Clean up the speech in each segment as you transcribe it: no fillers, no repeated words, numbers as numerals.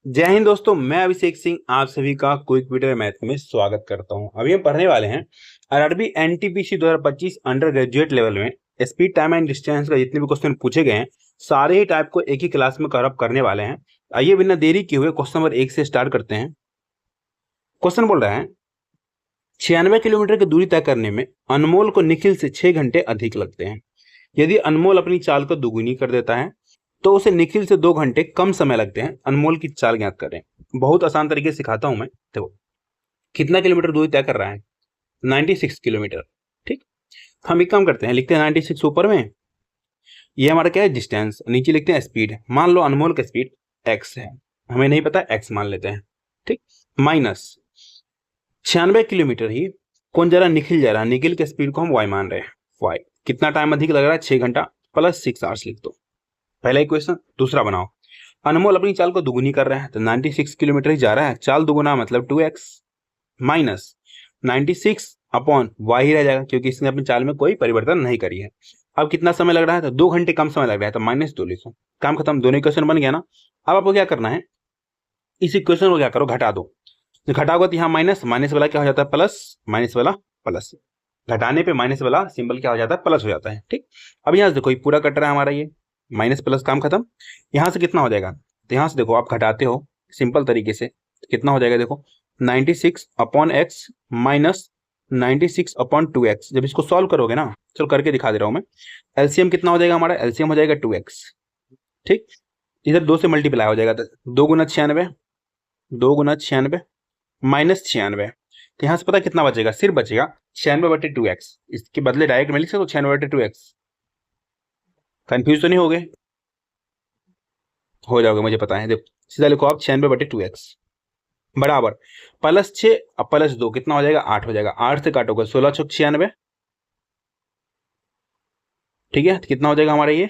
जय हिंद दोस्तों, मैं अभिषेक सिंह आप सभी का क्विक वीडियो मैथ में स्वागत करता हूं। अभी हम पढ़ने वाले हैं RRB NTPC 2025 under graduate level में स्पीड टाइम एंड डिस्टेंस का जितने भी क्वेश्चन पूछे गए हैं सारे ही टाइप को एक ही क्लास में कवर अप करने वाले हैं। आइए बिना देरी किए हुए क्वेश्चन नंबर 1 से स्टार्ट करते हैं। क्वेश्चन बोल रहा है 96 किलोमीटर की दूरी तय करने में अनमोल को निखिल से 6 घंटे अधिक लगते हैं। यदि अनमोल अपनी चाल को दुगुनी कर देता है तो उसे निखिल से 2 घंटे कम समय लगते हैं। अनमोल की चाल ज्ञात करें। बहुत आसान तरीके से सिखाता हूं मैं। देखो कितना किलोमीटर दूरी तय कर रहा है, 96 किलोमीटर। ठीक, हम एक काम करते हैं, लिखते हैं 96 ऊपर में, ये हमारा क्या है डिस्टेंस, नीचे लिखते हैं स्पीड। मान लो अनमोल का स्पीड x है, हमें नहीं पता x मान लेते हैं। ठीक, माइनस 96 किलोमीटर ही कौन जा रहा है, निखिल जा रहा है। निखिल के स्पीड को हम y मान रहे हैं। y कितना टाइम अधिक लग रहा है, 6 घंटा प्लस 6 आवर्स लिख दो। पहला इक्वेशन। दूसरा बनाओ, अनमोल अपनी चाल को दुगुनी कर रहा है तो 96 किलोमीटर ही जा रहा है, चाल दुगुना मतलब 2x minus 96 upon why he रह जाएगा क्योंकि इसने अपनी चाल में कोई परिवर्तन नहीं करी है। अब कितना समय लग रहा है, तो 2 घंटे कम समय लग रहा है तो -2 लिखो। काम खत्म, दोनों इक्वेशन बन गया ना। अब आपको क्या करना है, इस इक्वेशन को क्या करो, घटा दो। घटाओगे तो यहाँ माइनस माइनस वाला क्या हो जाता है प्लस, माइनस वाला प्लस। घटाने पे माइनस वाला सिंबल क्या हो जाता है, प्लस हो जाता है। ठीक, अब यहाँ से देखो ये पूरा कट रहा है हमारा, ये माइनस प्लस, काम खत्म। यहाँ से कितना हो जाएगा, तो यहाँ से देखो आप घटाते हो सिंपल तरीके से, कितना हो जाएगा देखो 96 upon x minus 96 upon 2x। जब इसको सॉल्व करोगे ना, चलो करके दिखा दे रहा हूं मैं। एलसीएम कितना हो जाएगा हमारा, एलसीएम हो जाएगा 2x। ठीक, इधर 2 से मल्टीप्लाई हो जाएगा तो 2 गुना 96, 2 गुना 96 माइनस 96। तो यहाँ से पता कितना बचेगा, सिर्फ बचेगा 96/2x। इसके बदले डायरेक्ट में लिख सकते हो 96/2x। कंफ्यूज तो नहीं हो गए, हो जाओगे मुझे पता है। देखो सीधा लिखो आप 96/2x बराबर प्लस 6 अब प्लस 2 कितना हो जाएगा, 8 हो जाएगा। 8 से काटोगे 16 छक 96। ठीक है, तो कितना हो जाएगा हमारा, ये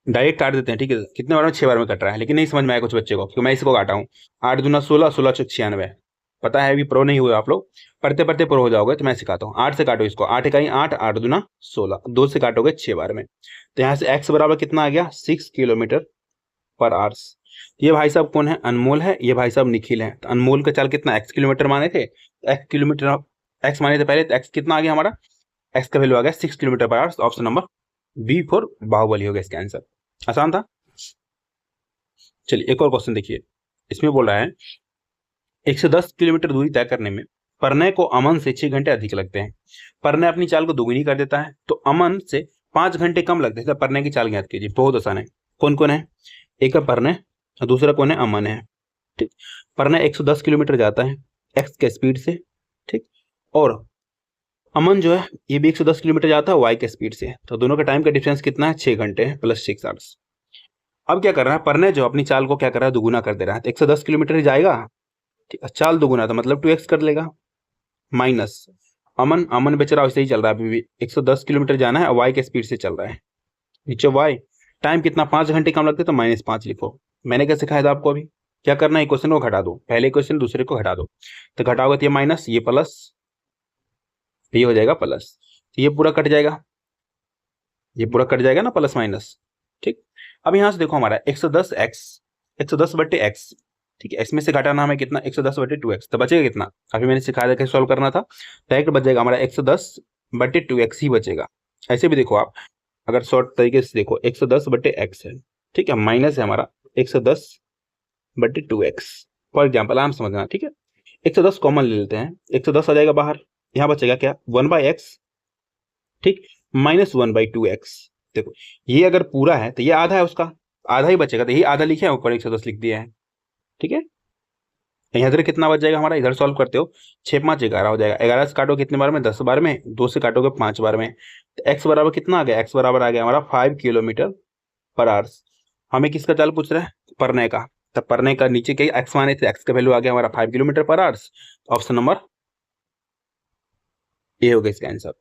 डायरेक्ट काट देते हैं। ठीक है, कितने बार में, 6 बार में कट रहा है, लेकिन नहीं समझ में आया कुछ बच्चे को क्योंकि मैं इसको काटा हूँ। 8 दूना 16, 16 छक 96। पता है अभी प्रो नहीं हुए आप लोग, पढ़ते पढ़ते प्रो हो जाओगे, तो मैं सिखाता हूँ। 8 से काटो इसको, 8 इकाई 8, 8 दूना 16, 2 से काटोगे 6 बार में। तो यहाँ से x बराबर कितना आ गया, 6 किलोमीटर पर आवर्स। ये भाई साहब कौन है, अनमोल है। ये भाई साहब निखिल है। तो अनमोल का चाल कितना, x किलोमीटर माने थे, x किलोमीटर x माने थे पहले, तो x कितना आ गया हमारा, x का वैल्यू आ गया 6 kilometre per hours. Option number B for Baahubali हो गया इसका आंसर। आसान था। चलिए एक और क्वेश्चन देखिए, इसमें बोल रहा है 110 किलोमीटर दूरी तय करने में परनय को अमन से 6 घंटे अधिक लगते हैं। परनय अपनी चाल को दोगुनी कर देता है तो अमन से 5 घंटे कम लगते हैं। तो परनय की चाल ज्ञात कीजिए। बहुत आसान है। कौन कौन है, एक है परनय और दूसरा कौन है, अमन है। ठीक, परनय 110 किलोमीटर जाता है एक्स के स्पीड से। ठीक, और अमन जो है ये भी 110 किलोमीटर जाता है वाई के स्पीड से। तो दोनों का टाइम का डिफरेंस कितना है, 6 घंटे प्लस 6 आवर्स। अब क्या कर रहा है, परनय जो अपनी चाल को क्या कर रहा है, दुगुना कर दे रहा है। तो 110 किलोमीटर ही जाएगा, ठीक है, चाल दुगुना तो मतलब 2x कर लेगा। माइनस अमन, अमन बेचारा वैसे ही चल रहा है अभी भी, 110 किलोमीटर जाना है, वाई के स्पीड से चल रहा है। नीचे वाई टाइम कितना, 5 घंटे कम लगते तो -5 लिखो। मैंने क्या सिखाया था आपको, अभी क्या करना है, इक्वेशन को घटा दो। पहले इक्वेशन दूसरे को घटा दो, तो घटाओगे तो ये माइनस, ये प्लस, ये हो जाएगा प्लस। तो ये पूरा कट जाएगा, ये पूरा कट जाएगा ना, प्लस माइनस। ठीक, अब यहाँ से देखो हमारा 110x 110/x। ठीक है, इसमें से घटाना हमें कितना, 110/2x। तो बचेगा कितना, अभी मैंने सिखाया था कैसे सॉल्व करना था। डायरेक्ट बच जाएगा हमारा 110/2x ही बचेगा। ऐसे भी देखो आप, अगर शॉर्ट तरीके से देखो 110/x है, ठीक है, माइनस है हमारा 110/2x। फॉर एग्जाम्पल आराम समझना। ठीक है, 110 कॉमन ले लेते हैं, 110 आ जाएगा बाहर, यहाँ बचेगा क्या, 1/x। ठीक, -1/2x। देखो ये अगर पूरा है तो ये आधा है, उसका आधा ही बचेगा, तो यही आधा लिखे हैं, ऊपर 110 लिख दिया है। ठीक है, यहाँ इधर कितना बच जाएगा हमारा, इधर सॉल्व करते हो 6 5 11 हो जाएगा। 11 से काटो कितने बार में, 10 बार में, 2 से काटोगे 5 बार में। तो x बराबर कितना आ गया, x बराबर आ गया हमारा 5 किलोमीटर पर आवर्स। हमें किसका चाल पूछ रहा है, परने का। तो परने का नीचे क्या x माने थे, x का वैल्यू आ गया हमारा 5 kilometre per hours. Option number A हो गया इसका आंसर।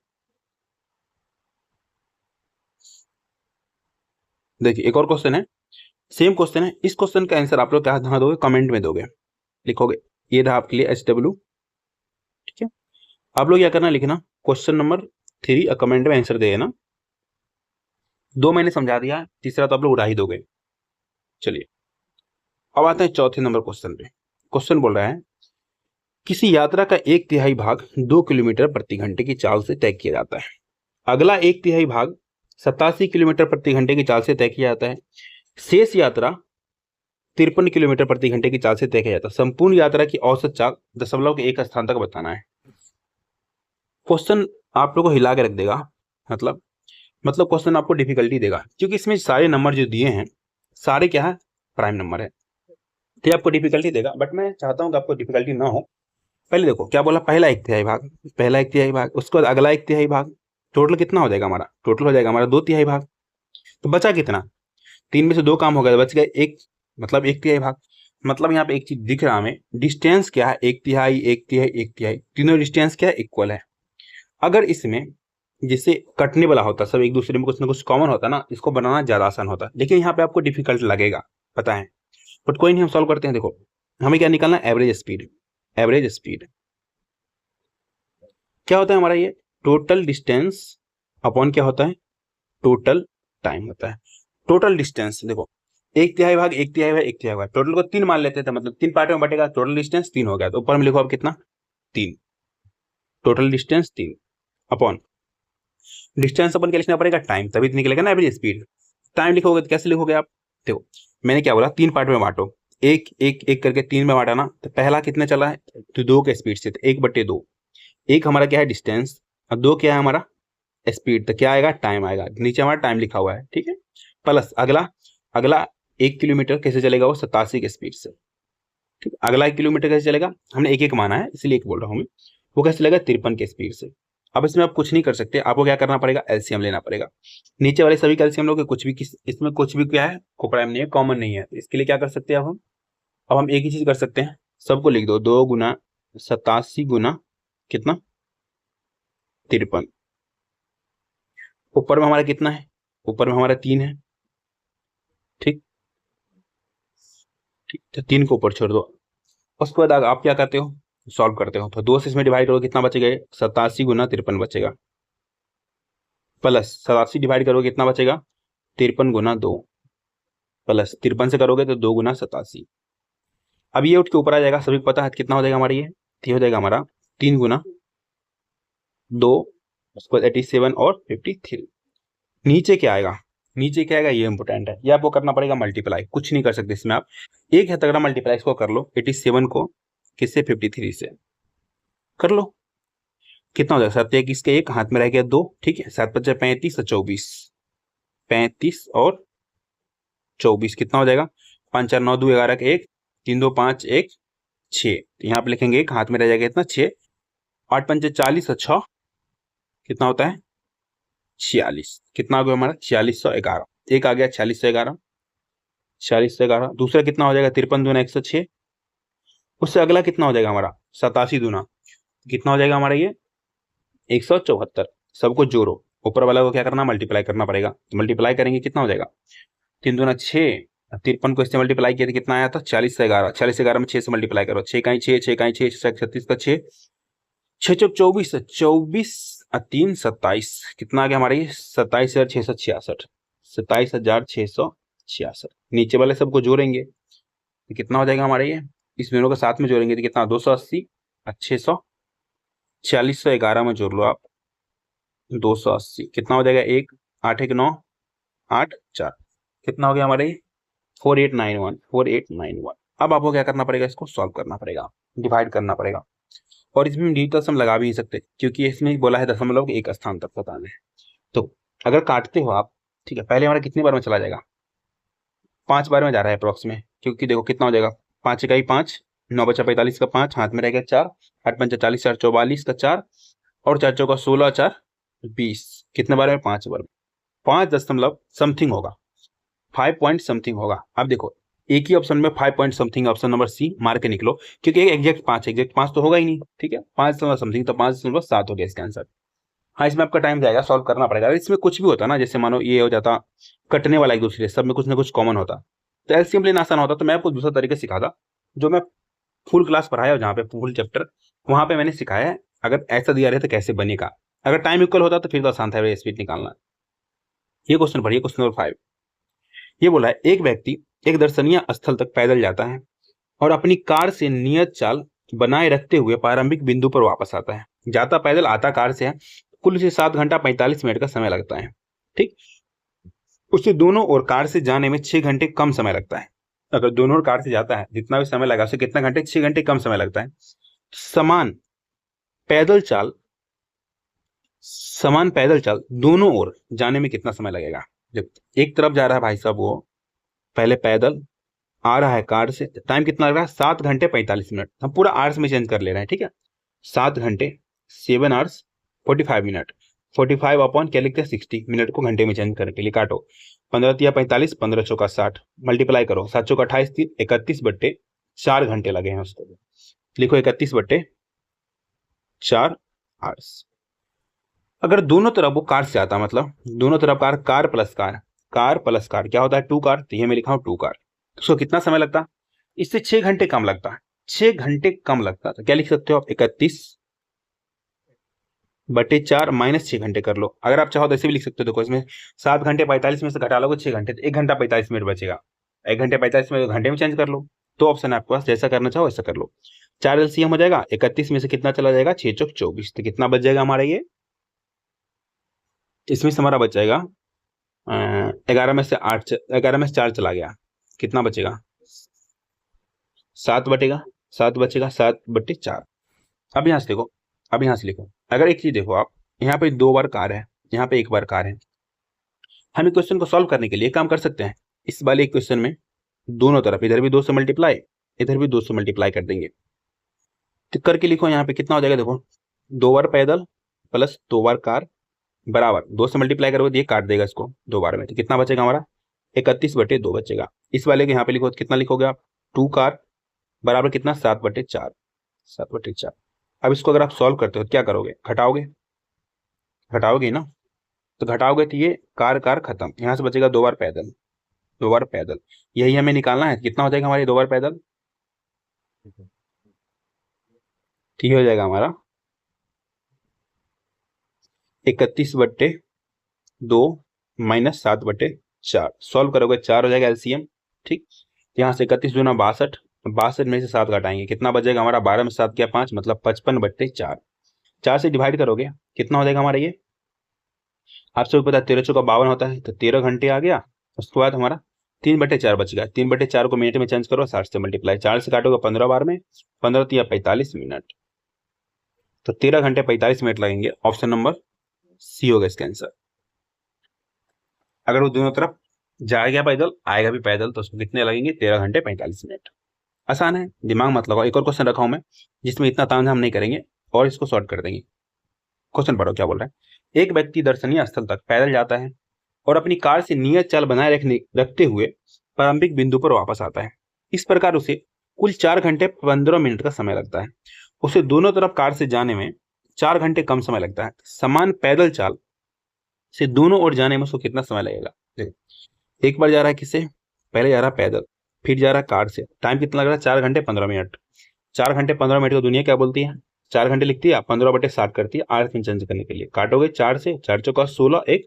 देखिए एक और क्वेश्चन है, सेम क्वेश्चन है। इस क्वेश्चन का आंसर आप लोग क्या दोगे, कमेंट में दोगे, लिखोगे। ये रहा आपके लिए HW। ठीक है, आप लोग क्या करना, लिखना क्वेश्चन नंबर 3 कमेंट में आंसर दे देना। 2 मैंने समझा दिया, तीसरा तो आप लोग उड़ा ही दोगे। चलिए अब आते हैं चौथे नंबर क्वेश्चन पे। क्वेश्चन बोल रहा है किसी यात्रा का 1/3 भाग 2 किलोमीटर प्रति घंटे की चाल से तय किया जाता है। अगला 1/3 भाग 87 किलोमीटर प्रति घंटे की चाल से तय किया जाता है। शेष यात्रा 53 किलोमीटर प्रति घंटे की चाल से तय किया जाता है। संपूर्ण यात्रा की औसत चाल दशमलव के एक स्थान तक बताना है। क्वेश्चन आप लोग को हिला के रख देगा, मतलब क्वेश्चन आपको डिफिकल्टी देगा, क्योंकि इसमें सारे नंबर जो दिए हैं सारे क्या है, प्राइम नंबर है, तो आपको डिफिकल्टी देगा। बट मैं चाहता हूं कि आपको डिफिकल्टी ना हो। पहले देखो क्या बोला, पहला 1/3 भाग, पहला 1/3 भाग, उसके बाद अगला 1/3 भाग, टोटल कितना हो जाएगा हमारा, टोटल हो जाएगा हमारा 2/3 भाग। तो बचा कितना, 3 में से 2 काम हो गया, बच गए 1, मतलब 1/3 भाग। मतलब यहाँ पे एक चीज दिख रहा हमें, डिस्टेंस क्या है, 1/3, 1/3, 1/3, तीनों डिस्टेंस क्या है, इक्वल है। अगर इसमें जिससे कटने वाला होता, सब एक दूसरे में कुछ ना कुछ कॉमन होता ना, इसको बनाना ज्यादा आसान होता, लेकिन यहाँ पे आपको डिफिकल्ट लगेगा, पता है, बट कोई नहीं, हम सॉल्व करते हैं। देखो हमें क्या निकालना, एवरेज स्पीड। एवरेज स्पीड क्या होता है हमारा, ये टोटल डिस्टेंस अपॉन क्या होता है, टोटल टाइम होता है। टोटल डिस्टेंस देखो 1/3 भाग 1/3 भाग 1/3 भाग, टोटल को 3 मान लेते थे, मतलब 3 पार्ट में बटेगा, टोटल डिस्टेंस 3 हो गया। तो ऊपर में लिखो अब कितना, 3, टोटल डिस्टेंस 3 अपॉन डिस्टेंस अपन क्या लिखना पड़ेगा, टाइम, तभी तो निकलेगा ना एवरेज स्पीड। टाइम लिखोगे तो कैसे लिखोगे आप, देखो मैंने क्या बोला, 3 पार्ट में बांटो, एक एक एक करके 3 में बांटा ना, तो पहला कितने चला है, तो 2 के स्पीड से, तो 1/2, एक हमारा क्या है डिस्टेंस, और 2 क्या है हमारा स्पीड, तो क्या आएगा, टाइम आएगा, नीचे हमारा टाइम लिखा हुआ है, ठीक है। प्लस अगला अगला 1 किलोमीटर कैसे चलेगा, वो 87 के स्पीड से, ठीक है। अगला 1 किलोमीटर कैसे चलेगा, हमने एक एक माना है इसलिए एक बोल रहा हूँ मैं, वो कैसे चलेगा, 53 के स्पीड से। अब इसमें आप कुछ नहीं कर सकते, आपको क्या करना पड़ेगा, एलसीएम लेना पड़ेगा। नीचे वाले सभी का एलसीएम लोगे, कुछ भी इसमें कुछ भी क्या है, कोप्राइम नहीं है, कॉमन नहीं है, तो इसके लिए क्या कर सकते हैं अब हम एक ही चीज कर सकते हैं, सबको लिख दो, 2 गुना 87 गुना कितना, 53। ऊपर में हमारा कितना है, ऊपर में हमारा 3 है, ठीक ठीक, तो 3 को ऊपर छोड़ दो। उसके बाद आप क्या करते हो, सॉल्व करते हो, तो 2 से इसमें डिवाइड करोगे कितना बचेगा, 87 गुना 53 बचेगा, प्लस 87 डिवाइड करोगे कितना बचेगा, 53 गुना 2, प्लस 53 से करोगे तो 2 गुना 87। अब ये उठ के ऊपर आ जाएगा, सभी को पता है कितना हो जाएगा हमारा, ये हो जाएगा हमारा 3 गुना 2, उसके बाद 87 और 53। नीचे क्या आएगा, नीचे क्या आएगा, ये इंपोर्टेंट है, ये आपको करना पड़ेगा मल्टीप्लाई, कुछ नहीं कर सकते इसमें आप, एक है तगड़ा मल्टीप्लाई इसको कर लो, 87 को किससे, 53 से कर लो, कितना हो जाएगा, 7 1 इसके 1 हाथ में रह गया 2, ठीक है, 7 5 35 और 24, 35 और 24 कितना हो जाएगा, 5 4 9 2 11 के 1 3 2 5 1 6, तो यहाँ पे लिखेंगे 1 हाथ में रह जाएगा इतना 6, 8 5 40 और 6 कितना होता है 46, कितना हो गया हमारा 4611, एक आ गया 4611, 4611, दूसरा कितना हो जाएगा 53 दूना 106, उससे अगला कितना हो जाएगा हमारा 87 दूना, कितना हो जाएगा हमारा ये 174। सबको जोड़ो, ऊपर वाला को क्या करना, मल्टीप्लाई करना पड़ेगा, तो मल्टीप्लाई करेंगे कितना हो जाएगा, 3 दूना 6, 53 को इससे मल्टीप्लाई किया तो कितना आया था 40 से 11, 40 से 11 में 6 से मल्टीप्लाई करो, 6 का 6, 6 का 6, 36 का 6, 6 चौक 24, 24 और 3 27, कितना आ गया हमारा ये 27,666, 27,666। नीचे वाले सबको जोड़ेंगे तो कितना हो जाएगा हमारा ये, इस दोनों के साथ में जोड़ेंगे तो कितना 280 और 600, 4611 में जोड़ लो आप, 280 कितना हो जाएगा, 1 8 1 9 8 4, कितना हो गया हमारे 4891, 4891। अब आपको क्या करना पड़ेगा, इसको सॉल्व करना पड़ेगा, डिवाइड करना पड़ेगा, और इसमें डिजिटल सम लगा भी नहीं सकते क्योंकि इसमें बोला है दशमलव एक स्थान तक बताना है। तो अगर काटते हो आप, ठीक है, पहले हमारा कितनी बार में चला जाएगा, 5 बार में जा रहा है अप्रोक्स में, क्योंकि देखो कितना हो जाएगा, 5 इकाई 5, 9 बचा 45 का 5, हाथ में रहेगा 4, 8 पंचा 40, 4 44 का 4, और 4 चौका 16, 4 20, कितने बार में, 5 बार में, 5 दशमलव समथिंग होगा, 5 पॉइंट समथिंग होगा। अब देखो एक ही ऑप्शन में 5 point something, option number C मार के निकलो, क्योंकि एग्जैक्ट 5 तो होगा ही नहीं, ठीक है, 5 समथिंग, तो 5.7 हो गया इसका आंसर। हाँ, इसमें आपका टाइम जाएगा, सॉल्व करना पड़ेगा। अगर इसमें कुछ भी होता ना, जैसे मानो ये हो जाता कटने वाला एक दूसरे, सब में कुछ ना कुछ कॉमन होता, तो एलसीएम लेना आसान होता, तो मैं आपको दूसरा तरीका सिखाता, जो मैं फुल क्लास पढ़ाया जहाँ पे फुल चैप्टर, वहां पे मैंने सिखाया है, अगर ऐसा दिया रहे तो कैसे बनेगा। अगर टाइम इक्वल होता तो फिर तो आसान था स्पीड निकालना। ये क्वेश्चन पढ़िए, क्वेश्चन नंबर 5, ये बोला है एक व्यक्ति एक दर्शनीय स्थल तक पैदल जाता है और अपनी कार से नियत चाल बनाए रखते हुए प्रारंभिक बिंदु पर वापस आता है। जाता पैदल आता कार से है, कुल इसे 7 घंटा 45 मिनट का समय लगता है। ठीक, उसे दोनों ओर कार से जाने में 6 घंटे कम समय लगता है। अगर दोनों ओर कार से जाता है जितना भी समय लगा उसे कितना घंटे, 6 घंटे कम समय लगता है। समान पैदल चाल दोनों ओर जाने में कितना समय लगेगा। जब एक तरफ जा रहा है भाई साहब, वो पहले पैदल आ रहा है कार से, टाइम कितना लग रहा है, 7 घंटे 45 मिनट। हम पूरा आवर्स में चेंज कर ले रहे हैं, ठीक है। 7 घंटे 7 आवर्स 45 मिनट, 45 अपॉन क्या लिखते हैं 60, मिनट को घंटे में चेंज करने के लिए काटो। 15 तिया 45, 15 चौका 60, मल्टीप्लाई करो, 7 चौका 28, 3 31 बट्टे 4 घंटे लगे हैं उसको। लिखो 31 बट्टे 4 आवर्स। अगर दोनों तरफ वो कार से आता, मतलब दोनों तरफ कार प्लस कार क्या होता है, 2 कार, तो ये मैं लिखा हूं 2 कार। तो उसको कितना समय लगता, इससे 6 घंटे कम लगता है, 6 घंटे कम लगता। तो क्या लिख सकते हो आप, 31 बटे 4 माइनस 6 घंटे कर लो। अगर आप चाहो तो ऐसे भी लिख सकते हो। देखो इसमें 7 घंटे 45 में से घटा लोगे 6 घंटे, तो 1 घंटा 45 मिनट बचेगा। 1 घंटे 45 मिनट घंटे में चेंज कर लो। तो ऑप्शन है आपके पास, जैसा करना चाहो वैसा कर लो। 4 एलसीएम हो जाएगा, 31 में से कितना चला जाएगा, 6 चौक 24, तो कितना बच जाएगा हमारा ये, इसमें से हमारा बच जाएगा 11 में से 8, 11 में से 4 चला गया, कितना बचेगा, 7 बटेगा, 7 बचेगा, 7 बट्टे 4। अब यहाँ से देखो, अब यहाँ से लिखो, अगर एक चीज देखो आप, यहाँ पे 2 बार कार है, यहाँ पे 1 बार कार है। हम क्वेश्चन को सॉल्व करने के लिए काम कर सकते हैं, इस वाले क्वेश्चन में दोनों तरफ इधर भी 2 से मल्टीप्लाई, इधर भी 2 से मल्टीप्लाई कर देंगे। तो करके लिखो यहाँ पे कितना हो जाएगा, देखो 2 बार पैदल प्लस 2 बार कार बराबर 2 से मल्टीप्लाई करोगे तो ये काट देगा इसको 2 बार में, तो कितना बचेगा हमारा, 31 बटे 2 बचेगा। इस वाले के यहाँ पे लिखो, कितना लिखोगे आप, 2 कार बराबर कितना, 7 बटे 4, 7 बटे 4। अब इसको अगर आप सॉल्व करते हो क्या करोगे, घटाओगे ना, तो घटाओगे तो ये कार खत्म, यहाँ से बचेगा 2 बार पैदल, 2 बार पैदल, यही हमें निकालना है। कितना हो जाएगा हमारे 2 बार पैदल, ठीक हो जाएगा हमारा 31 बट्टे 2 माइनस 7 बटे 4। सॉल्व करोगे 4 हो जाएगा एलसीएम। ठीक, यहाँ से 31 दूना 62, 62 में से 7 घटाएंगे, कितना बचेगा हमारा, 12 में 7 किया 5, मतलब 55 बट्टे 4। 4 से डिवाइड करोगे कितना हो जाएगा हमारा ये, आपसे पता है 13 चौका 52 होता है, तो 13 घंटे आ गया। उसके बाद हमारा 3 बटे 4 बच गया, 3 बटे 4 को मिनट में चेंज करो, 60 से मल्टीप्लाई, 4 से काटोगे 15 बार में, 15 तिया 45 मिनट, तो 13 घंटे 45 मिनट लगेंगे। ऑप्शन नंबर सी होगा इसका आंसर। अगर वो दोनों तरफ जाएगा पैदल आएगा भी पैदल, तो उसको कितने लगेंगे, 13 घंटे 45 मिनट। आसान है, दिमाग मत लगाओ। एक और क्वेश्चन रखा हूं मैं जिसमें इतना तामझाम नहीं करेंगे और इसको सॉर्ट कर देंगे। क्वेश्चन पढ़ो क्या बोल रहा है, एक व्यक्ति दर्शनीय स्थल तक पैदल जाता है और अपनी कार से नियत चाल बनाए रखते हुए प्रारंभिक बिंदु पर वापस आता है। इस प्रकार उसे कुल 4 घंटे 15 मिनट का समय लगता है। उसे दोनों तरफ कार से जाने में 4 घंटे कम समय लगता है। समान पैदल चाल से दोनों ओर जाने में उसको कितना समय लगेगा। देखो एक बार जा रहा है किससे, पहले जा रहा है पैदल, फिर जा रहा है कार से, टाइम कितना लग रहा है, 4 घंटे 15 मिनट। 4 घंटे 15 मिनट को दुनिया क्या बोलती है, 4 घंटे लिखती है, 15 बटे 60 करती है, 8 में चेंज करने के लिए काटोगे 4 से, 4 चौका 16, 1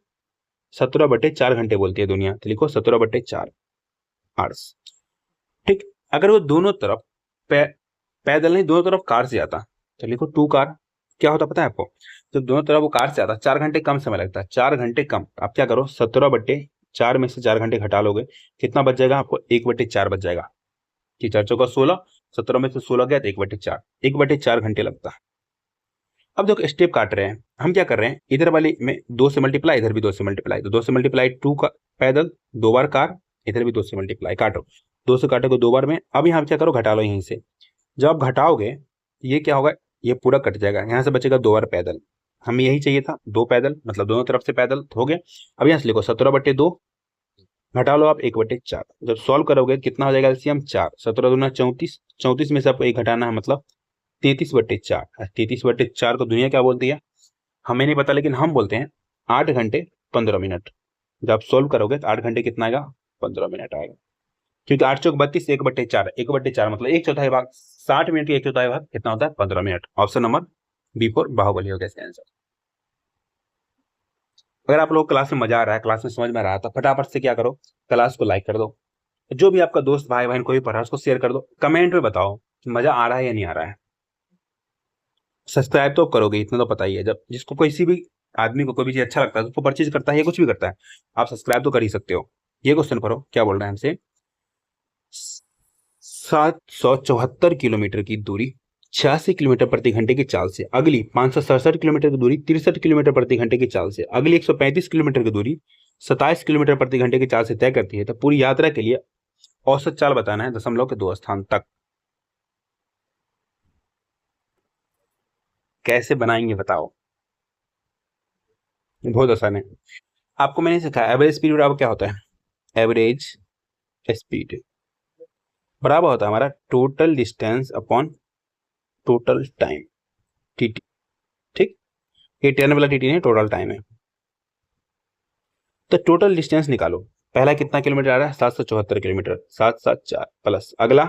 17 बटे 4 घंटे बोलती है दुनिया, तो लिखो 17 बटे 4 आवर्स। ठीक, अगर वो दोनों तरफ पैदल नहीं, दोनों तरफ कार से आता, तो लिखो 2 कार। क्या होता पता है आपको, जब दोनों तरफ वो कार से आता 4 घंटे कम समय लगता है, 4 घंटे कम। आप क्या करो, 17 बटे 4 में से 4 घंटे घटा लोगे, कितना बच जाएगा आपको, 1 बटे 4 बच जाएगा। कि 4 चौका 16, 17 में से 16 गया तो 1 बटे 4, 1 बटे 4 घंटे लगता है। अब देखो स्टेप काट रहे हैं, हम क्या कर रहे हैं, इधर वाली में 2 से मल्टीप्लाई, इधर भी 2 से मल्टीप्लाई, तो 2 से मल्टीप्लाई 2 का पैदल, 2 बार कार, इधर भी 2 से मल्टीप्लाई, काटो 2 से काटोगे 2 बार में। अब यहाँ क्या करो, घटा लो यहीं से। जब आप घटाओगे ये क्या होगा, ये पूरा कट जाएगा, यहाँ से बचेगा 2 बार पैदल। हमें यही चाहिए था, 2 पैदल, मतलब दोनों तरफ से पैदल हो गया। अब यहाँ से लिखो 17 बटे 2, घटा लो आप 1 बटे 4। जब सॉल्व करोगे कितना हो जाएगा एलसीएम, 4, 17 दूना 34, 34 में से आपको 1 घटाना है, मतलब 33 बटे 4। 33 बटे 4 को दुनिया क्या बोलती है, हमें नहीं पता, लेकिन हम बोलते हैं 8 घंटे 15 मिनट। जब आप सोल्व करोगे तो 8 घंटे कितना आएगा, 15 मिनट आएगा, क्योंकि 8 चौक 32, 1 बटे 4, 1 बटे 4 मतलब 1/4 भाग, 60 मिनट की 1/4 भाग कितना होता है, 15 minute. Option number B for Baahubali हो गया इसका आंसर। अगर आप लोग क्लास में मजा आ रहा है, क्लास में समझ में आ रहा है, तो फटाफट से क्या करो, क्लास को लाइक कर दो। जो भी आपका दोस्त भाई बहन कोई पढ़ रहा है उसको शेयर कर दो। कमेंट में बताओ कि मजा आ रहा है या नहीं आ रहा है। सब्सक्राइब तो करोगे, इतना तो पता ही है। जब जिसको किसी भी आदमी को कोई भी चीज अच्छा लगता है, उसको परचेज करता है या कुछ भी करता है, आप सब्सक्राइब तो कर ही सकते हो। ये क्वेश्चन करो, क्या बोल रहे हैं हमसे। 774 किलोमीटर की दूरी 86 किलोमीटर प्रति घंटे की चाल से अगली 567 किलोमीटर की दूरी 63 किलोमीटर प्रति घंटे की चाल से अगली 135 किलोमीटर की दूरी 27 किलोमीटर प्रति घंटे की चाल से तय करती है, तो पूरी यात्रा के लिए औसत चाल बताना है दशमलव के 2 स्थान तक। कैसे बनाएंगे बताओ। बहुत आसान है। आपको मैंने सिखाया एवरेज स्पीड बराबर क्या होता है। एवरेज स्पीड बराबर होता है हमारा total distance upon total time, TT. ठीक, ये टर्न वाला टीटी नहीं, टोटल टाइम है। तो टोटल डिस्टेंस निकालो। पहला कितना किलोमीटर आ रहा है, 774 किलोमीटर, 774 प्लस अगला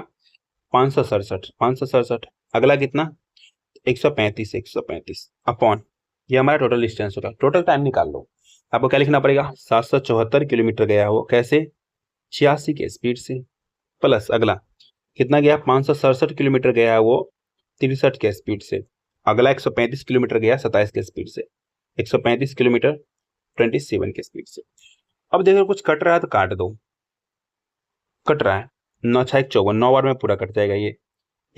567 अगला कितना 135 अपॉन ये हमारा टोटल डिस्टेंस होगा। टोटल टाइम निकाल लो। आपको क्या लिखना पड़ेगा, 774 किलोमीटर गया वो कैसे, 86 के स्पीड से, प्लस अगला कितना गया 567 किलोमीटर गया है वो 63 के स्पीड से, अगला 135 किलोमीटर गया 27 के स्पीड से, 135 किलोमीटर 27 के स्पीड से। अब देखो कुछ कट रहा है तो काट दो। कट रहा है 9 6 54, 9 बार में पूरा कट जाएगा। ये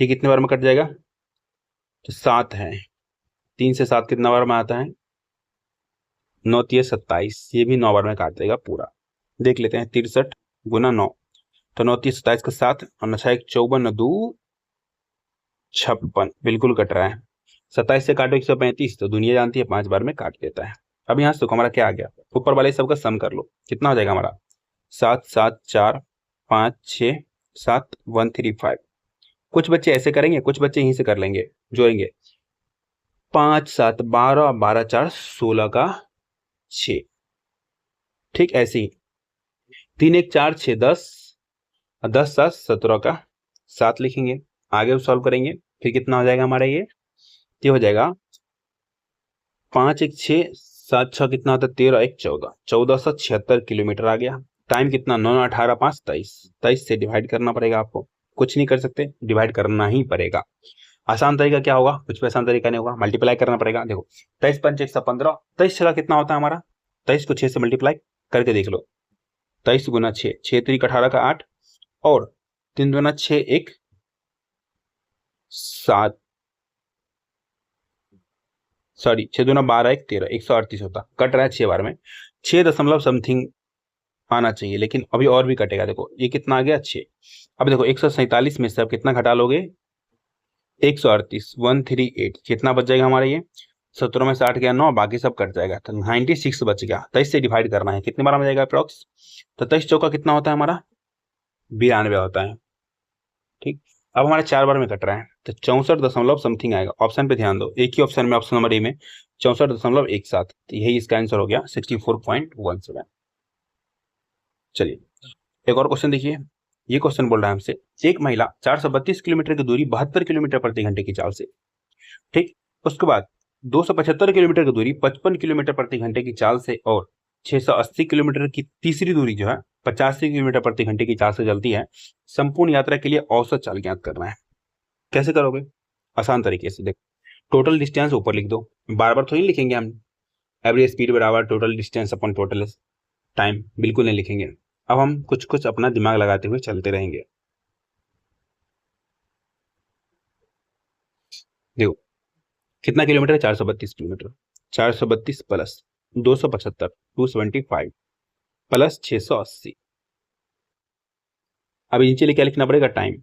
कितने बार में कट जाएगा, तो 7 है, 3 से 7 कितना बार में आता है, 9 3 27, ये भी 9 बार में काट देगा पूरा। देख लेते हैं 63 गुना 9, तो 9 3 27 का 7 और 9 6 54, 9 2 56, बिल्कुल कट रहा है। 27 से काटो 135, तो दुनिया जानती है 5 बार में काट देता है। अब यहाँ से तो हमारा क्या आ गया, ऊपर वाले सबका सम कर लो, कितना हो जाएगा हमारा 7 7 4 5 6 7 1 3 5। कुछ बच्चे ऐसे करेंगे, कुछ बच्चे यहीं से कर लेंगे, जोड़ेंगे 5 7 12 12 4 16 का 6। ठीक, ऐसे ही 3 1 4 6 10 10 7 17 का 7 लिखेंगे, आगे सॉल्व करेंगे, फिर कितना हो जाएगा हमारा ये हो जाएगा 5 1 6 7 6 कितना होता है 13 1 14, 1476 किलोमीटर आ गया। टाइम कितना 9 18 5 23, 23 से डिवाइड करना पड़ेगा आपको, कुछ नहीं कर सकते, डिवाइड करना ही पड़ेगा। आसान तरीका क्या होगा, कुछ भी आसान तरीका नहीं होगा, मल्टीप्लाई करना पड़ेगा। देखो 23 5 115, 23 छः कितना होता है हमारा, 23 को 6 से मल्टीप्लाई करके देख लो, 23 गुना 6, 6 3 18 का 8 और 3 गुना 6 1 7, सॉरी 6 दूना 12 1 13, 138 होता। कट रहा है 6 बार में, 6 दशमलव समथिंग आना चाहिए, लेकिन अभी और भी कटेगा। देखो ये कितना आ गया 6। अब देखो 147 में से अब कितना घटा लोगे, 138 138, कितना बच जाएगा हमारा, ये 17 में से 8 गया 9, बाकी सब कट जाएगा, तो 96 बच गया। 23 से डिवाइड करना है, कितने बार में जाएगा अप्रॉक्स, तो 23 चौका कितना होता है हमारा 92 होता है। ठीक, अब हमारे 4 बार में कट रहा है, तो 64 दशमलव समथिंग आएगा। ऑप्शन पे ध्यान दो, एक ही ऑप्शन में, ऑप्शन नंबर ए में 64.17, तो यही इसका आंसर हो गया 64.17। चलिए एक और क्वेश्चन देखिए। ये क्वेश्चन बोल रहा है हमसे, एक महिला 432 किलोमीटर की दूरी 72 किलोमीटर प्रति घंटे की चाल से, ठीक, उसके बाद 275 किलोमीटर की दूरी 55 किलोमीटर प्रति घंटे की चाल से और 680 किलोमीटर की तीसरी दूरी जो है 85 किलोमीटर प्रति घंटे की चाल से चलती है। संपूर्ण यात्रा के लिए औसत चाल ज्ञात करना है। कैसे करोगे, आसान तरीके से। देखो टोटल डिस्टेंस ऊपर लिख दो, बार बार थोड़ी लिखेंगे हम, एवरेज स्पीड बराबर टोटल डिस्टेंस अपन टोटल टाइम, बिल्कुल नहीं लिखेंगे। अब हम कुछ कुछ अपना दिमाग लगाते हुए चलते रहेंगे। देखो कितना किलोमीटर है, 432 किलोमीटर, 432 प्लस 275 275 प्लस 680। अब नीचे लिए क्या लिखना पड़ेगा, टाइम,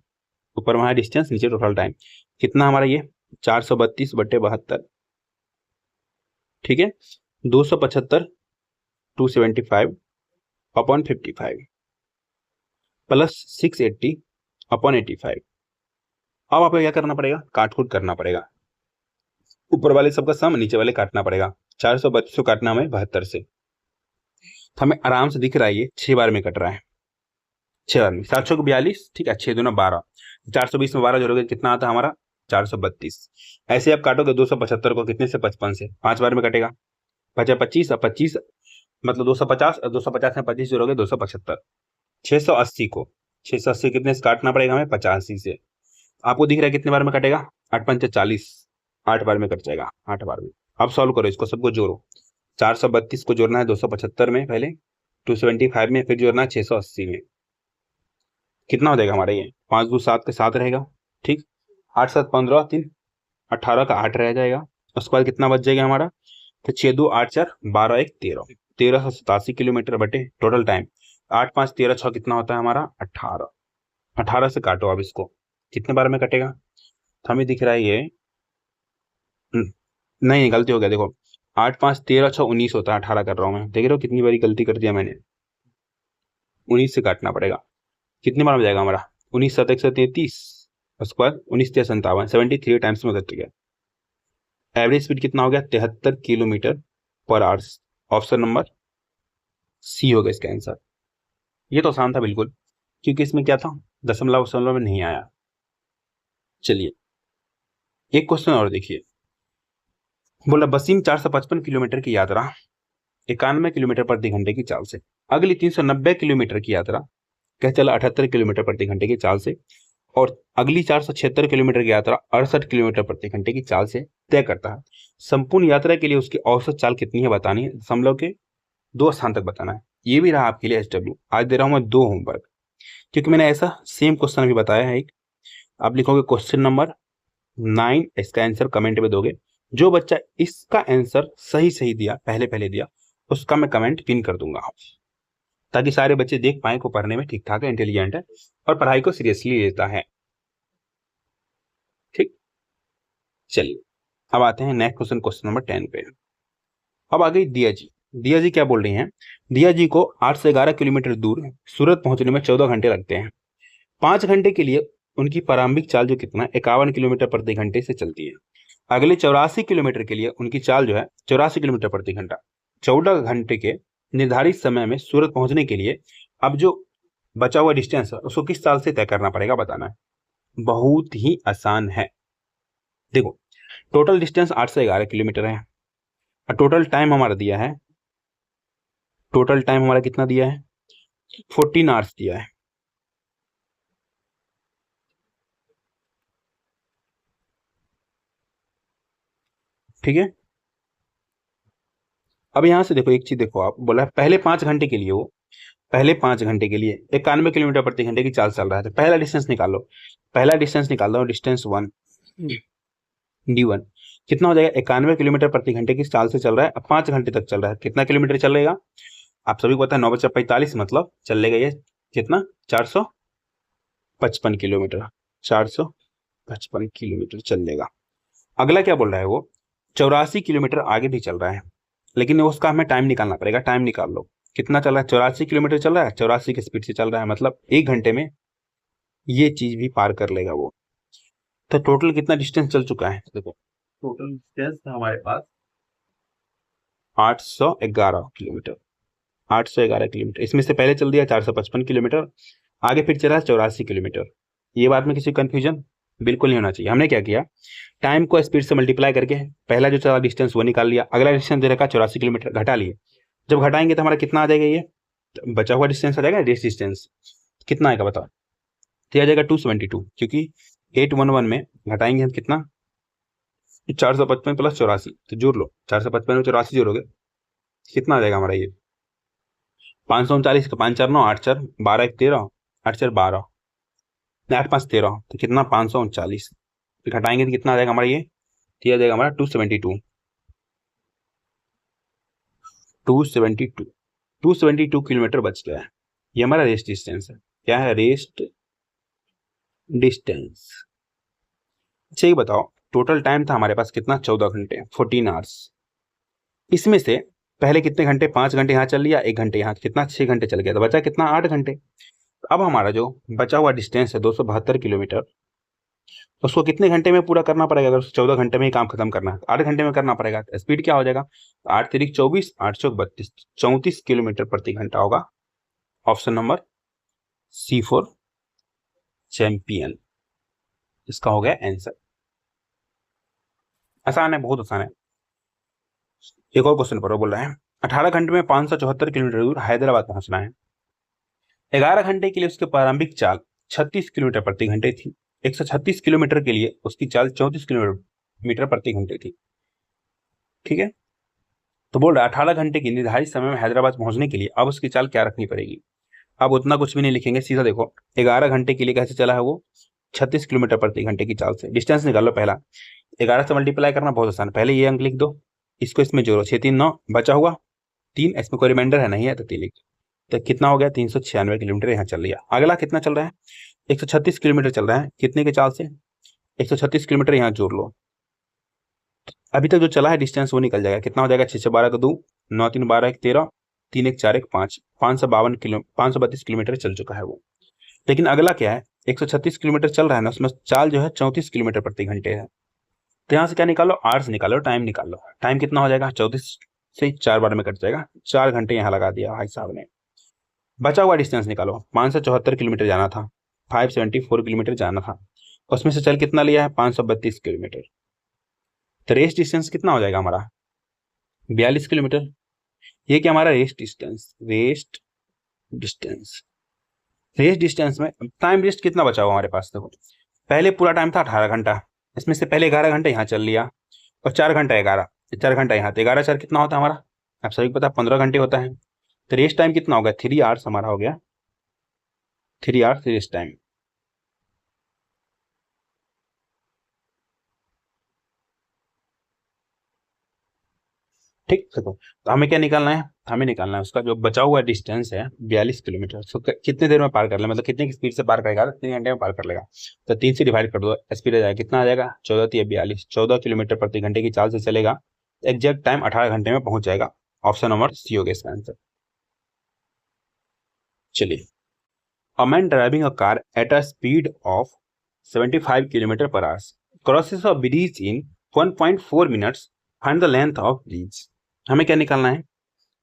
ऊपर वहां डिस्टेंस, नीचे टोटल टाइम, कितना हमारा ये 432 बटे 72, ठीक है, 275 275 अपॉन 55 प्लस 680 अपॉन 85। अब आपको क्या करना पड़ेगा, काट कूट करना पड़ेगा, ऊपर वाले सबका सम, नीचे वाले काटना पड़ेगा। 432 को काटना हमें 72 से, तो हमें आराम से दिख रहा है ये 6 बार में कट रहा है, 6 बार में 7 को 42, ठीक है, 6 दूना 12, 420 में 12 जोड़ोगे कितना आता है हमारा 432। ऐसे आप काटोगे 275 को कितने से 55 से, 5 बार में कटेगा, बचा 25, अब 25 मतलब 250, 250 में 25 जोड़ोगे 275। 680 को 680 कितने से काटना पड़ेगा हमें? 85 से। आपको दिख रहा है कितने बार में कटेगा? 8 पंचे 40, 8 बार में कट जाएगा, 8 बार में। अब सॉल्व करो इसको, सबको जोड़ो। 432 को जोड़ना है 275 में पहले, 275 में, फिर जोड़ना है 680 में। कितना हो जाएगा हमारा ये? 5 2 7 के 7 रहेगा, ठीक। 8 7 15, 3 18 का 8 रह जाएगा। उसके बाद कितना बच जाएगा हमारा? तो 6 2 8 4 12 1 13, 1387 किलोमीटर बटे टोटल टाइम। 8 5 13 6 कितना होता है हमारा? 18। 18 से काटो अब इसको, कितने बार में कटेगा? तो हमें दिख रहा है ये नहीं, गलती हो गया, देखो 8 5 13 6 19 होता है, 18 कर रहा हूँ मैं। देख रहे हो कितनी बड़ी गलती कर दिया मैंने। 19 से काटना पड़ेगा। कितने बार में जाएगा हमारा? 19 7 133, उसके बाद 19 3 57, 73 टाइम्स में कट गया। एवरेज स्पीड कितना हो गया? 73 kilometre per hours. Option number सी होगा इसका आंसर। ये तो आसान था बिल्कुल, क्योंकि इसमें क्या था? दशमलव दशमलव में नहीं आया। चलिए एक क्वेश्चन और देखिए। बोला वसीम 455 किलोमीटर की यात्रा 91 किलोमीटर प्रति घंटे की चाल से, अगली 390 किलोमीटर की यात्रा कह चला 78 किलोमीटर प्रति घंटे की चाल से, और अगली 476 किलोमीटर की यात्रा 68 किलोमीटर प्रति घंटे की चाल से तय करता है। संपूर्ण यात्रा के लिए उसकी औसत चाल कितनी है बतानी है। दशमलव के 2 स्थान तक बताना है। ये भी रहा आपके लिए SW। आज दे रहा हूं मैं 2 होमवर्क, क्योंकि मैंने ऐसा सेम क्वेश्चन भी बताया है एक। आप लिखोगे क्वेश्चन नंबर 9, इसका आंसर कमेंट में दोगे। जो बच्चा इसका आंसर सही सही दिया, पहले पहले दिया, उसका मैं कमेंट पिन कर दूंगा, ताकि सारे बच्चे देख पाए को पढ़ने में ठीक ठाक है, इंटेलिजेंट है और पढ़ाई को सीरियसली लेता है। ठीक, चलिए अब आते हैं नेक्स्ट क्वेश्चन, क्वेश्चन नंबर 10 पे। अब आ गई दिया जी। दिया जी क्या बोल रही हैं? दिया जी को 8 से 11 किलोमीटर दूर सूरत पहुंचने में 14 घंटे लगते हैं। 5 घंटे के लिए उनकी प्रारंभिक चाल जो कितना 51 किलोमीटर प्रति घंटे से चलती है। अगले 84 किलोमीटर के लिए उनकी चाल जो है 84 किलोमीटर प्रति घंटा। 14 घंटे के निर्धारित समय में सूरत पहुंचने के लिए अब जो बचा हुआ डिस्टेंस है उसको किस चाल से तय करना पड़ेगा बताना है। बहुत ही आसान है। देखो टोटल डिस्टेंस 8 से 11 किलोमीटर है और टोटल टाइम हमारा दिया है, टोटल टाइम हमारा कितना दिया है? 14 आवर्स दिया है। ठीक है, अब यहां से देखो एक चीज देखो, आप बोला है पहले 5 घंटे के लिए, वो पहले 5 घंटे के लिए 91 किलोमीटर प्रति घंटे की चाल चल रहा है। तो पहला डिस्टेंस निकाल लो, पहला डिस्टेंस निकाल लो, डिस्टेंस 1 D1 कितना हो जाएगा? 91 किलोमीटर प्रति घंटे की चाल से चल रहा है, अब 5 घंटे तक चल रहा है। कितना किलोमीटर चलेगा? आप सभी को पता है 9 बचा 45, मतलब चलेगा ये कितना? 455 किलोमीटर, 455 किलोमीटर चलेगा। अगला क्या बोल रहा है वो? 84 किलोमीटर आगे भी चल रहा है, लेकिन उसका हमें टाइम निकालना पड़ेगा। टाइम निकाल लो, कितना चल रहा है? 84 किलोमीटर चल रहा है, 84 की स्पीड से चल रहा है, मतलब 1 घंटे में ये चीज भी पार कर लेगा वो। तो टोटल कितना डिस्टेंस चल चुका है? देखो टोटल डिस्टेंस था हमारे पास 811 किलोमीटर, 811 किलोमीटर। इसमें से पहले चल दिया 455 किलोमीटर, आगे फिर चला 84 किलोमीटर। ये बात में किसी कंफ्यूजन बिल्कुल नहीं होना चाहिए। हमने क्या किया? टाइम को स्पीड से मल्टीप्लाई करके पहला जो चला डिस्टेंस वो निकाल लिया, अगला डिस्टेंस दे रखा 84 किलोमीटर, घटा लिए। जब घटाएंगे तो हमारा कितना आ जाएगा? ये तो बचा हुआ डिस्टेंस आ जाएगा, रेस डिस्टेंस कितना आएगा बताओ? तो आ जाएगा 272, क्योंकि 811 में घटाएंगे हम कितना? 455 प्लस 84, तो जोड़ लो, 455 में 84 जोड़ोगे कितना आ जाएगा हमारा? ये 539 का 5 4 9 8 4 12 1 13, 8 4 12, 8 5 13, तो कितना? 539। घटाएंगे तो कितना आ जाएगा हमारा? ये आ जाएगा हमारा 272, 272, 272 किलोमीटर बच गया है। ये हमारा रेस्ट डिस्टेंस है। क्या है? Rest distance. अच्छा ये बताओ टोटल टाइम था हमारे पास कितना? 14 घंटे, 14 आवर्स। इसमें से पहले कितने घंटे? 5 घंटे यहाँ चल लिया, 1 घंटे यहाँ, कितना? 6 घंटे चल गया, तो बचा कितना? 8 घंटे। अब हमारा जो बचा हुआ डिस्टेंस है 272 किलोमीटर, उसको कितने घंटे में पूरा करना पड़ेगा? अगर 14 घंटे में ही काम खत्म करना है तो 8 घंटे में करना पड़ेगा। तो स्पीड क्या हो जाएगा? 8 3 24, 8 चौक 32, 34 किलोमीटर प्रति घंटा होगा। ऑप्शन नंबर C4 चैंपियन, इसका हो गया आंसर। आसान है, बहुत आसान है। एक और क्वेश्चन पर बोल रहा है 18 घंटे में 574 किलोमीटर दूर हैदराबाद पहुंचना है। 11 घंटे के लिए उसकी प्रारंभिक चाल 36 किलोमीटर प्रति घंटे थी। 136 किलोमीटर के लिए उसकी चाल 34 किलोमीटर प्रति घंटे थी। ठीक है, तो बोल रहा है 18 घंटे की निर्धारित समय में हैदराबाद पहुंचने के लिए अब उसकी चाल क्या रखनी पड़ेगी। अब उतना कुछ भी नहीं लिखेंगे, सीधा देखो 11 घंटे के लिए कैसे चला है वो 36 किलोमीटर प्रति घंटे की चाल से। डिस्टेंस निकाल लो, पहला 11 से मल्टीप्लाई करना बहुत आसान है। पहले ये अंक लिख दो, इसको इसमें जोड़ो, 6 3 9, बचा हुआ 3, इसमें कोई रिमाइंडर है नहीं है तो 3 लिख। तो कितना हो गया 396 किलोमीटर यहाँ चल लिया। अगला कितना चल रहा है 136 किलोमीटर चल रहा है, कितने के चाल से 136 किलोमीटर यहाँ जोड़ लो। अभी तक जो चला है डिस्टेंस वो निकल जाएगा, कितना हो जाएगा 6 12 का 2, 9 3 12 1 13, 3 1 4 1 5, 532 किलोमीटर चल चुका है वो। लेकिन अगला क्या है 136 किलोमीटर चल रहा है ना, उसमें चाल जो है 34 किलोमीटर प्रति घंटे है। तो यहाँ से क्या निकालो, आर से निकालो, टाइम निकाल लो। टाइम कितना हो जाएगा 34 से 4 बार में कट जाएगा, 4 घंटे यहाँ लगा दिया भाई साहब ने। बचा हुआ डिस्टेंस निकालो, 574 किलोमीटर जाना था, 574 किलोमीटर जाना था, उसमें से चल कितना लिया है 532 किलोमीटर। तो रेस्ट डिस्टेंस कितना हो जाएगा हमारा 42 किलोमीटर। ये क्या हमारा रेस्ट डिस्टेंस में टाइम रेस्ट कितना बचा हुआ हमारे पास। देखो पहले पूरा टाइम था 18 घंटा, इसमें से पहले 11 घंटे यहाँ चल लिया और 4 घंटा 11, 4 घंटा यहाँ, तो 11 4 कितना होता है हमारा, आप सभी को पता 15 घंटे होता है। तो रेस्ट टाइम कितना होगा 3 आवर्स हमारा हो गया, 3 आवर्स रेस्ट टाइम। ठीक है, तो हमें क्या निकालना है, हमें निकालना है उसका जो बचा हुआ डिस्टेंस है 42 किलोमीटर। तो कितने देर में पार कर ले, मतलब कितने की स्पीड से पार करेगा, 3 घंटे में पार कर लेगा। तो 3 से डिवाइड कर दो, स्पीड आ जाएगा, कितना आ जाएगा 14 3 42, 14 किलोमीटर प्रति घंटे की चाल से चलेगा। एग्जैक्ट टाइम 18 घंटे में पहुंच जाएगा। ऑप्शन नंबर सी हो गया इसका आंसर। चलिए, a man driving a car at a speed of 75 kilometre per hour crosses a bridge in 1.4 minutes, find the length of bridge. हमें क्या निकालना है,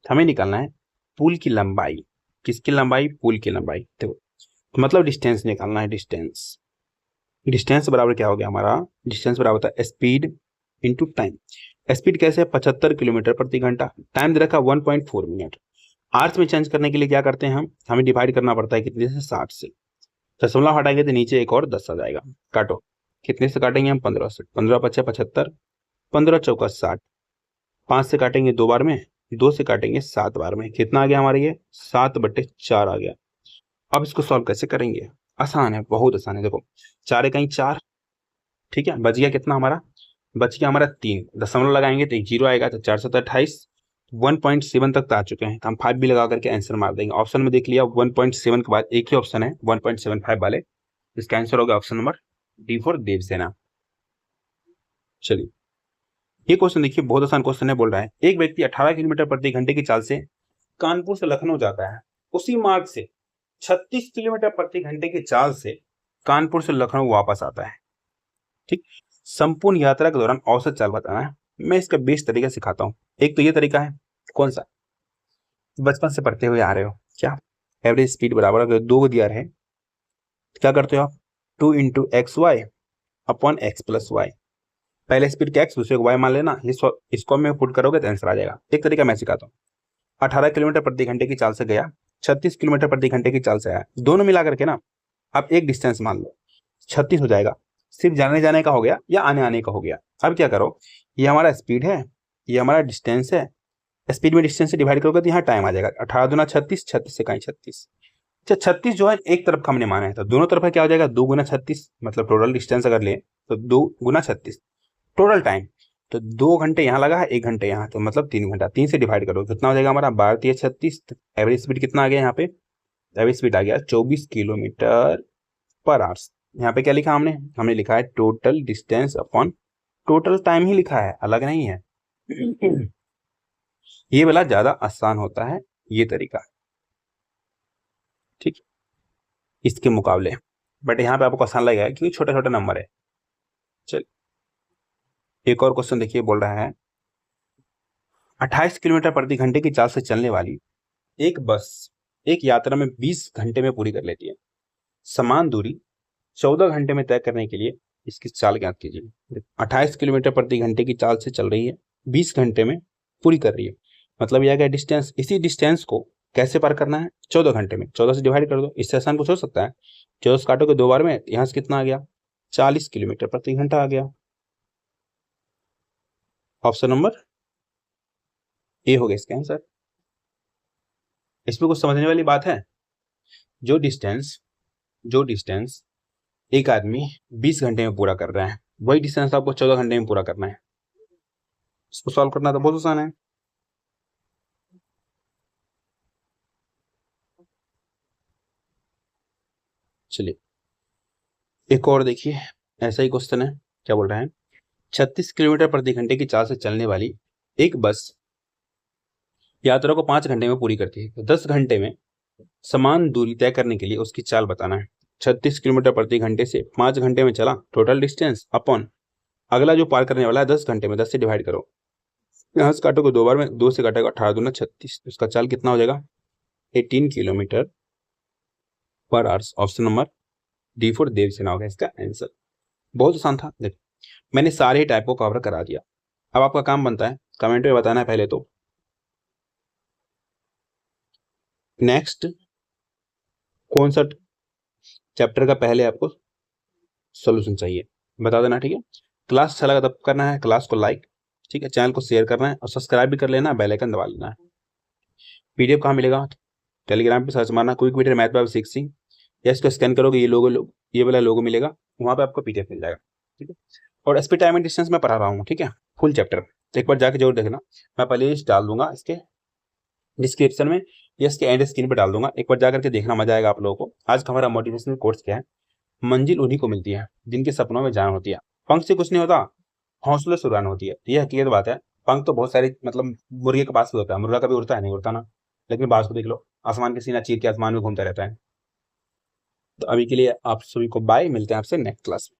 हमें निकालना है पुल की लंबाई। किसकी लंबाई, पुल की लंबाई। देखो मतलब डिस्टेंस निकालना है, डिस्टेंस बराबर क्या हो गया हमारा, डिस्टेंस बराबर होता है स्पीड इंटू टाइम। स्पीड कैसे है 75 किलोमीटर प्रति घंटा, टाइम दे रखा 1.4 मिनट। आवर्स में चेंज करने के लिए क्या करते हैं हम, हमें डिवाइड करना पड़ता है कितने से 60 से। दशमलव हटाएंगे तो नीचे एक और 10 आ जाएगा, काटो कितने से काटेंगे हम 15 से, 15 पचे 75, 15 चौका 60, 5 से काटेंगे 2 बार में, 2 से काटेंगे 7 बार में, कितना आ गया हमारे ये 7/4 आ गया। अब इसको सॉल्व कैसे करेंगे, आसान है, बहुत आसान है। देखो 4 कहीं 4, ठीक है, बच गया कितना हमारा, बच गया हमारा 3, दशमलव लगाएंगे तो एक 0 आएगा, तो 4 7 28, 1.7 तक तो आ चुके हैं, तो हम 5 भी लगा करके आंसर मार देंगे। ऑप्शन में देख लिया 1.7 के बाद एक ही ऑप्शन है 1.75 वाले, इसका आंसर होगा option number D for Devasena. चलिए ये क्वेश्चन देखिए, बहुत आसान क्वेश्चन है। बोल रहा है एक व्यक्ति 18 किलोमीटर प्रति घंटे की चाल से कानपुर से लखनऊ जाता है, उसी मार्ग से 36 किलोमीटर प्रति घंटे की चाल से कानपुर से लखनऊ वापस आता है। ठीक, संपूर्ण यात्रा के दौरान औसत चाल बताना है। मैं इसका बेस्ट तरीका सिखाता हूँ। एक तो ये तरीका है, कौन सा, बचपन से पढ़ते हुए आ रहे हो क्या, एवरेज स्पीड बराबर अगर 2 दिया रहे क्या करते हो आप, 2 into X Y upon X plus Y. पहले स्पीड का एक्स दूसरे को वाई मान लेना, इसको में पुट करोगे तो आंसर आ जाएगा। एक तरीका मैं सिखाता हूँ, 18 किलोमीटर प्रति घंटे की चाल से गया, 36 किलोमीटर प्रति घंटे की चाल से आया, दोनों मिला करके ना आप एक डिस्टेंस मान लो 36 हो जाएगा, सिर्फ जाने जाने का हो गया या आने आने का हो गया। अब क्या करो, ये हमारा स्पीड है, ये हमारा डिस्टेंस है, स्पीड में डिस्टेंस से डिवाइड करोगे तो यहाँ टाइम आ जाएगा, 18 दूना 36, 36 से कहीं 36। अच्छा 36 जो है एक तरफ का हमने माना है, तो दोनों तरफ क्या हो जाएगा 2 गुना 36, मतलब टोटल डिस्टेंस अगर ले तो 2 गुना 36, टोटल टाइम तो 2 घंटे यहाँ लगा है, 1 घंटे यहाँ, तो मतलब 3 घंटा। 3 से डिवाइड करो कितना हो जाएगा हमारा 12 3 36, एवरेज स्पीड कितना आ गया यहाँ पे, एवरेज स्पीड आ गया 24 किलोमीटर पर आवर्स। यहाँ पे क्या लिखा हमने लिखा है total distance upon total time ही लिखा है, अलग नहीं है। ये वाला ज्यादा आसान होता है ये तरीका, ठीक, इसके मुकाबले, बट यहाँ पे आपको आसान लगेगा क्योंकि छोटा छोटा नंबर है। चलिए एक और क्वेश्चन देखिए, बोल रहा है 28 किलोमीटर प्रति घंटे की चाल से चलने वाली एक बस एक यात्रा में 20 घंटे में पूरी कर लेती है। समान दूरी 14 घंटे में तय करने के लिए इसकी चाल ज्ञात कीजिए। 28 किलोमीटर प्रति घंटे की चाल से चल रही है, 20 घंटे में पूरी कर रही है, मतलब यह क्या डिस्टेंस, इसी डिस्टेंस को कैसे पार करना है 14 घंटे में। 14 से डिवाइड कर दो, इससे आसान कुछ हो सकता है। 14 से काटोगे 2 बार में, यहाँ से कितना आ गया 40 किलोमीटर प्रति घंटा आ गया। ऑप्शन नंबर ए हो गया इसका आंसर। इसमें कुछ समझने वाली बात है। जो डिस्टेंस एक आदमी 20 घंटे में पूरा कर रहा है, वही डिस्टेंस आपको 14 घंटे में पूरा करना है। इसको सॉल्व करना तो बहुत आसान है। चलिए एक और देखिए, ऐसा ही क्वेश्चन है। क्या बोल रहा है, 36 किलोमीटर प्रति घंटे की चाल से चलने वाली एक बस यात्रा को 5 घंटे में पूरी करती है, तो 10 घंटे में समान दूरी तय करने के लिए उसकी चाल बताना है। 36 किलोमीटर प्रति घंटे से 5 घंटे में चला, टोटल डिस्टेंस अपॉन अगला जो पार करने वाला है 10 घंटे में, 10 से डिवाइड करो। यहाँ से काटोगे 2 बार में, 2 से काटेगा 18 दूना 36, उसका चाल कितना हो जाएगा 18 kilometre per hours. Option number D for Devasena होगा इसका आंसर। बहुत आसान था। देखिए मैंने सारे टाइप को कवर करा दिया। अब आपका काम बनता है कमेंट में बताना है पहले तो नेक्स्ट कौन सा चैप्टर का पहले आपको सॉल्यूशन चाहिए, बता देना, ठीक है। क्लास अच्छा लगा तब करना है क्लास को लाइक, ठीक है, चैनल को शेयर करना है और सब्सक्राइब भी कर लेना, बेल आइकन दबा लेना है। पीडीएफ कहाँ मिलेगा, टेलीग्राम पे सर्च मारना क्विक वीडियो मैथ बाय सिक्सिंग, या इसको स्कैन करोगे ये वाला लोगो मिलेगा, वहाँ पे आपको पीडीएफ मिल जाएगा, ठीक है। और एसपी टाइम एंड डिस्टेंस में पढ़ा रहा हूँ, ठीक है, फुल चैप्टर। एक बार जाके जरूर देखना, मैं प्ले लिस्ट डाल दूंगा इसके डिस्क्रिप्शन में या इसके एंड स्क्रीन पर डाल दूंगा, एक बार जाकर के देखना, मजा आएगा आप लोगों को। आज का हमारा मोटिवेशनल कोर्स क्या है, मंजिल उन्हीं को मिलती है जिनके सपनों में जान होती है, पंख से कुछ नहीं होता, हौसले से उड़ान होती है। यह हकीकत बात है। पंख तो बहुत सारी, मतलब मुर्गे के पास भी होता है, मुर्गा कभी उड़ता है नहीं उड़ता ना, लेकिन बाज को देख लो, आसमान के सीना चीर के आसमान में घूमता रहता है। तो अभी के लिए आप सभी को बाय, मिलते हैं आपसे नेक्स्ट क्लास में।